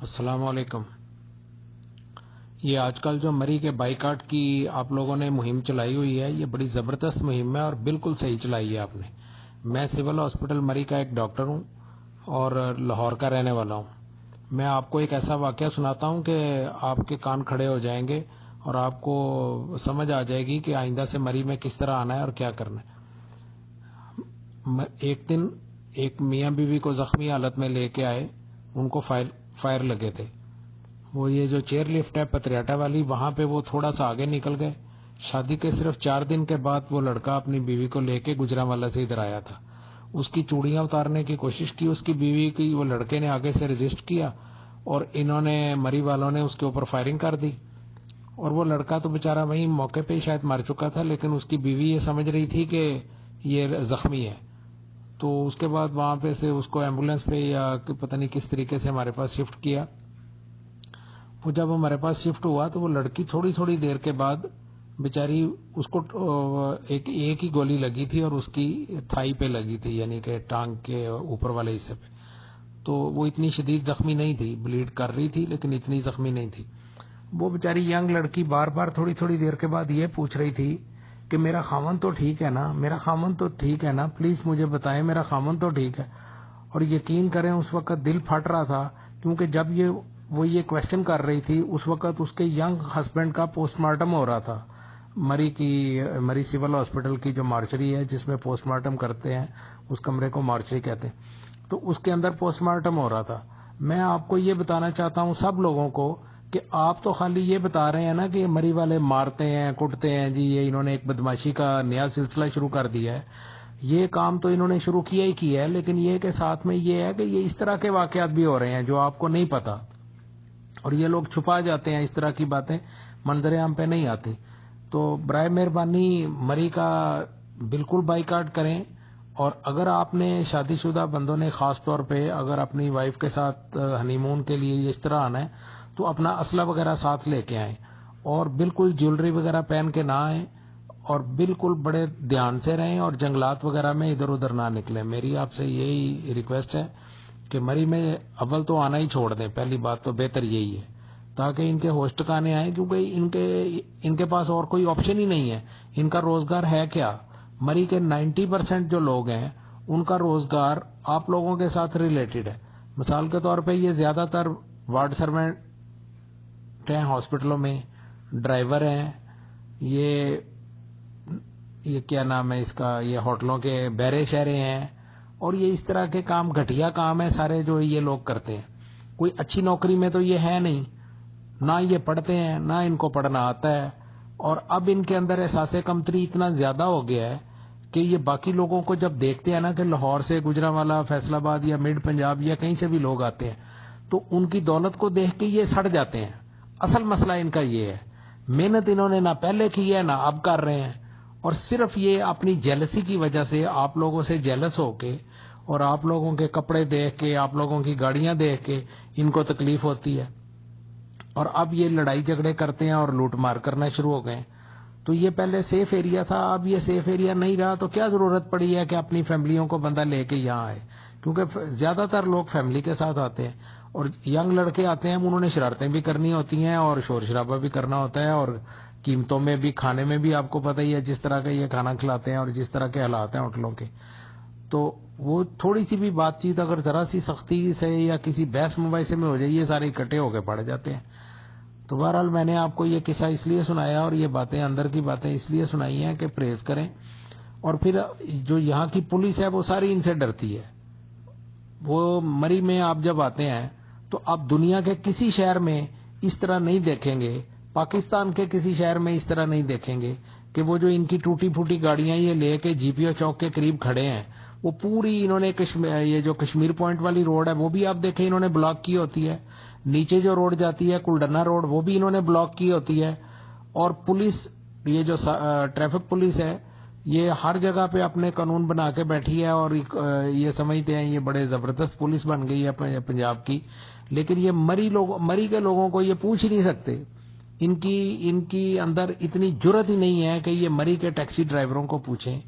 السلام علیکم۔ یہ آج کل جو مری کے بائیکاٹ کی آپ لوگوں نے مہم چلائی ہوئی ہے، یہ بڑی زبردست مہم ہے اور بالکل صحیح چلائی ہے آپ نے۔ میں سول ہاسپٹل مری کا ایک ڈاکٹر ہوں اور لاہور کا رہنے والا ہوں۔ میں آپ کو ایک ایسا واقعہ سناتا ہوں کہ آپ کے کان کھڑے ہو جائیں گے اور آپ کو سمجھ آ جائے گی کہ آئندہ سے مری میں کس طرح آنا ہے اور کیا کرنا ہے۔ ایک دن ایک میاں بیوی کو زخمی حالت میں لے کے آئے، ان کو فائر لگے تھے۔ وہ یہ جو چیئر لفٹ ہے پتریاٹا والی، وہاں پہ وہ تھوڑا سا آگے نکل گئے۔ شادی کے صرف 4 دن کے بعد وہ لڑکا اپنی بیوی کو لے کے گجرانوالہ سے ادھر آیا تھا۔ اس کی چوڑیاں اتارنے کی کوشش کی اس کی بیوی کی، وہ لڑکے نے آگے سے ریزسٹ کیا اور انہوں نے مری والوں نے اس کے اوپر فائرنگ کر دی۔ اور وہ لڑکا تو بیچارہ وہیں موقع پہ ہی شاید مر چکا تھا، لیکن اس کی بیوی یہ سمجھ رہی تھی کہ یہ زخمی ہے۔ تو اس کے بعد وہاں پہ سے اس کو ایمبولینس پہ یا پتہ نہیں کس طریقے سے ہمارے پاس شفٹ کیا۔ وہ جب ہمارے پاس شفٹ ہوا تو وہ لڑکی تھوڑی دیر کے بعد بیچاری، اس کو ایک ہی گولی لگی تھی اور اس کی تھائی پہ لگی تھی، یعنی کہ ٹانگ کے اوپر والے حصے پہ۔ تو وہ اتنی شدید زخمی نہیں تھی، بلیڈ کر رہی تھی لیکن اتنی زخمی نہیں تھی۔ وہ بیچاری ینگ لڑکی بار بار تھوڑی دیر کے بعد یہ پوچھ رہی تھی کہ میرا خاوند تو ٹھیک ہے نا، میرا خاوند تو ٹھیک ہے نا، پلیز مجھے بتائیں میرا خاوند تو ٹھیک ہے۔ اور یقین کریں اس وقت دل پھٹ رہا تھا، کیونکہ جب وہ یہ کویسچن کر رہی تھی اس وقت اس کے ینگ ہسبینڈ کا پوسٹ مارٹم ہو رہا تھا۔ مری سول ہاسپٹل کی جو مارچری ہے جس میں پوسٹ مارٹم کرتے ہیں، اس کمرے کو مارچری کہتے ہیں، تو اس کے اندر پوسٹ مارٹم ہو رہا تھا۔ میں آپ کو یہ بتانا چاہتا ہوں سب لوگوں کو کہ آپ تو خالی یہ بتا رہے ہیں نا کہ مری والے مارتے ہیں کٹتے ہیں، جی یہ انہوں نے ایک بدماشی کا نیا سلسلہ شروع کر دیا ہے۔ یہ کام تو انہوں نے شروع کیا ہے، لیکن یہ کہ ساتھ میں یہ ہے کہ یہ اس طرح کے واقعات بھی ہو رہے ہیں جو آپ کو نہیں پتا، اور یہ لوگ چھپا جاتے ہیں، اس طرح کی باتیں منظر عام پہ نہیں آتی۔ تو برائے مہربانی مری کا بالکل بائیکاٹ کریں، اور اگر آپ نے شادی شدہ بندوں نے خاص طور پہ اگر اپنی وائف کے ساتھ ہنی مون کے لیے اس طرح آنا ہے تو اپنا اسلحہ وغیرہ ساتھ لے کے آئیں، اور بالکل جیولری وغیرہ پہن کے نہ آئیں، اور بالکل بڑے دھیان سے رہیں اور جنگلات وغیرہ میں ادھر ادھر نہ نکلیں۔ میری آپ سے یہی ریکویسٹ ہے کہ مری میں اول تو آنا ہی چھوڑ دیں، پہلی بات تو بہتر یہی ہے، تاکہ ان کے ہوش ٹھکانے آئیں، کیونکہ ان کے پاس اور کوئی آپشن ہی نہیں ہے۔ ان کا روزگار ہے کیا؟ مری کے 90% جو لوگ ہیں ان کا روزگار آپ لوگوں کے ساتھ ریلیٹڈ ہے۔ مثال کے طور پہ یہ زیادہ تر وارڈ سرونٹ ہیں ہاسپٹلوں میں، ڈرائیور ہیں، یہ کیا نام ہے اس کا، یہ ہوٹلوں کے بیرے شہرے ہیں، اور یہ اس طرح کے کام گھٹیا کام ہے سارے جو یہ لوگ کرتے ہیں۔ کوئی اچھی نوکری میں تو یہ ہے نہیں، نہ یہ پڑھتے ہیں نہ ان کو پڑھنا آتا ہے، اور اب ان کے اندر احساس کمتری اتنا زیادہ ہو گیا ہے کہ یہ باقی لوگوں کو جب دیکھتے ہیں نا کہ لاہور سے گجرانوالہ، فیصل آباد یا مڈ پنجاب یا کہیں سے بھی لوگ آتے ہیں، تو ان کی دولت کو دیکھ کے یہ سڑ جاتے ہیں۔ اصل مسئلہ ان کا یہ ہے، محنت انہوں نے نہ پہلے کی ہے نہ اب کر رہے ہیں، اور صرف یہ اپنی جیلسی کی وجہ سے آپ لوگوں سے جیلس ہو کے اور آپ لوگوں کے کپڑے دیکھ کے، آپ لوگوں کی گاڑیاں دیکھ کے ان کو تکلیف ہوتی ہے، اور اب یہ لڑائی جھگڑے کرتے ہیں اور لوٹ مار کرنا شروع ہو گئے۔ تو یہ پہلے سیف ایریا تھا، اب یہ سیف ایریا نہیں رہا، تو کیا ضرورت پڑی ہے کہ اپنی فیملیوں کو بندہ لے کے یہاں آئے، کیونکہ زیادہ تر لوگ فیملی کے ساتھ آتے ہیں، اور ینگ لڑکے آتے ہیں انہوں نے شرارتیں بھی کرنی ہوتی ہیں اور شور شرابہ بھی کرنا ہوتا ہے، اور قیمتوں میں بھی، کھانے میں بھی آپ کو پتہ ہی ہے جس طرح کا یہ کھانا کھلاتے ہیں اور جس طرح کے حالات ہیں ہوٹلوں کے۔ تو وہ تھوڑی سی بھی بات چیت اگر ذرا سی سختی سے یا کسی بحث مباحثے میں ہو جائے، یہ سارے اکٹھے ہو کے پڑ جاتے ہیں۔ تو بہرحال میں نے آپ کو یہ قصہ اس لیے سنایا اور یہ باتیں اندر کی باتیں اس لیے سنائی ہیں کہ پرہیز کریں، اور پھر جو یہاں کی پولیس ہے وہ ساری ان سے ڈرتی ہے۔ وہ مری میں آپ جب آتے ہیں تو آپ دنیا کے کسی شہر میں اس طرح نہیں دیکھیں گے، پاکستان کے کسی شہر میں اس طرح نہیں دیکھیں گے کہ وہ جو ان کی ٹوٹی پھوٹی گاڑیاں یہ لے کے جی پی او چوک کے قریب کھڑے ہیں، وہ پوری انہوں نے یہ جو کشمیر پوائنٹ والی روڈ ہے وہ بھی آپ دیکھیں انہوں نے بلاک کی ہوتی ہے، نیچے جو روڈ جاتی ہے کلڈنا روڈ وہ بھی انہوں نے بلاک کی ہوتی ہے، اور پولیس یہ جو ٹریفک پولیس ہے یہ ہر جگہ پہ اپنے قانون بنا کے بیٹھی ہے، اور یہ سمجھتے ہیں یہ بڑے زبردست پولیس بن گئی ہے پنجاب کی، لیکن یہ مری کے لوگوں کو یہ پوچھ ہی نہیں سکتے، ان کی اندر اتنی جرت ہی نہیں ہے کہ یہ مری کے ٹیکسی ڈرائیوروں کو پوچھیں،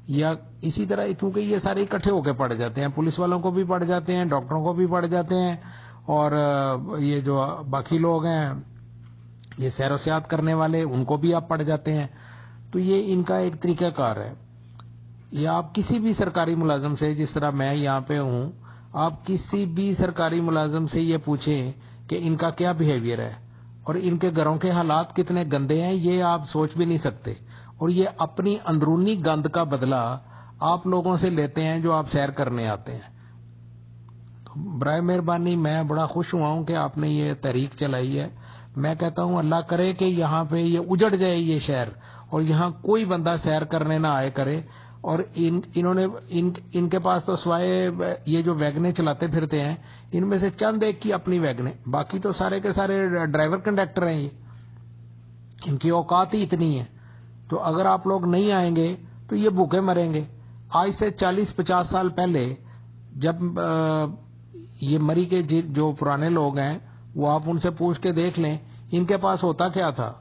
یا اسی طرح کیونکہ یہ سارے اکٹھے ہو کے پڑ جاتے ہیں، پولیس والوں کو بھی پڑ جاتے ہیں، ڈاکٹروں کو بھی پڑ جاتے ہیں، اور یہ جو باقی لوگ ہیں یہ سیر و سیاحت کرنے والے ان کو بھی آپ پڑ جاتے ہیں. تو یہ ان کا ایک طریقہ کار ہے. یا آپ کسی بھی سرکاری ملازم سے، جس طرح میں یہاں پہ ہوں، آپ کسی بھی سرکاری ملازم سے یہ پوچھیں کہ ان کا کیا بیہیویئر ہے اور ان کے گھروں کے حالات کتنے گندے ہیں، یہ آپ سوچ بھی نہیں سکتے. اور یہ اپنی اندرونی گند کا بدلہ آپ لوگوں سے لیتے ہیں جو آپ سیر کرنے آتے ہیں. تو برائے مہربانی میں بڑا خوش ہوا ہوں کہ آپ نے یہ تحریک چلائی ہے. میں کہتا ہوں اللہ کرے کہ یہاں پہ یہ اجڑ جائے یہ شہر، اور یہاں کوئی بندہ سیر کرنے نہ آئے کرے. اور انہوں نے ان کے پاس تو سوائے یہ جو ویگنیں چلاتے پھرتے ہیں، ان میں سے چند ایک کی اپنی ویگنیں، باقی تو سارے کے سارے ڈرائیور کنڈکٹر ہیں. ان کی اوقات ہی اتنی ہے. تو اگر آپ لوگ نہیں آئیں گے تو یہ بھوکے مریں گے. آج سے 40-50 سال پہلے جب یہ مری کے جو پرانے لوگ ہیں وہ آپ ان سے پوچھ کے دیکھ لیں ان کے پاس ہوتا کیا تھا.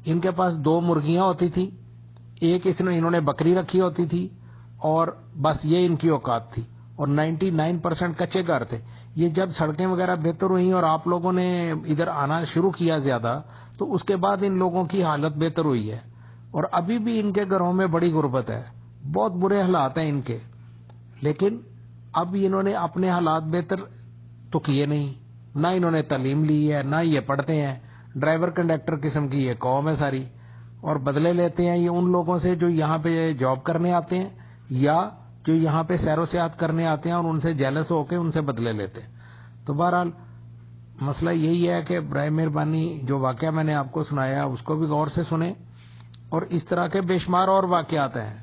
ان کے پاس 2 مرغیاں ہوتی تھی، ایک انہوں نے بکری رکھی ہوتی تھی، اور بس یہ ان کی اوقات تھی. اور 99% کچے گھر تھے. یہ جب سڑکیں وغیرہ بہتر ہوئیں اور آپ لوگوں نے ادھر آنا شروع کیا زیادہ، تو اس کے بعد ان لوگوں کی حالت بہتر ہوئی ہے. اور ابھی بھی ان کے گھروں میں بڑی غربت ہے، بہت برے حالات ہیں ان کے. لیکن اب انہوں نے اپنے حالات بہتر تو کیے نہیں، نہ انہوں نے تعلیم لی ہے، نہ یہ پڑھتے ہیں. ڈرائیور کنڈکٹر قسم کی یہ قوم ہے ساری. اور بدلے لیتے ہیں یہ ان لوگوں سے جو یہاں پہ جاب کرنے آتے ہیں، یا جو یہاں پہ سیر و سیاحت کرنے آتے ہیں اور ان سے جیلس ہو کے ان سے بدلے لیتے ہیں. تو بہرحال مسئلہ یہی ہے کہ برائے مہربانی جو واقعہ میں نے آپ کو سنایا اس کو بھی غور سے سنیں. اور اس طرح کے بے شمار اور واقعات ہیں.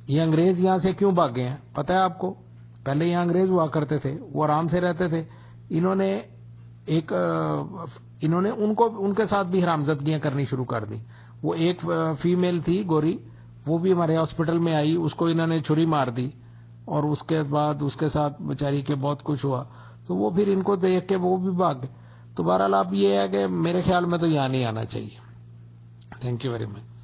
یہ انگریز یہاں سے کیوں بھاگے ہیں پتہ ہے آپ کو؟ پہلے یہاں انگریز ہوا کرتے تھے، وہ آرام سے رہتے تھے. انہوں نے ان کے ساتھ بھی حرامزادگیاں کرنی شروع کر دی. وہ ایک فیمیل تھی گوری، وہ بھی ہمارے ہاسپٹل میں آئی، اس کو انہوں نے چھری مار دی، اور اس کے بعد اس کے ساتھ بیچاری کے بہت کچھ ہوا. تو وہ پھر ان کو دیکھ کے وہ بھی بھاگ گئے. تو بہرحال اب یہ ہے کہ میرے خیال میں تو یہاں نہیں آنا چاہیے. Thank you very much.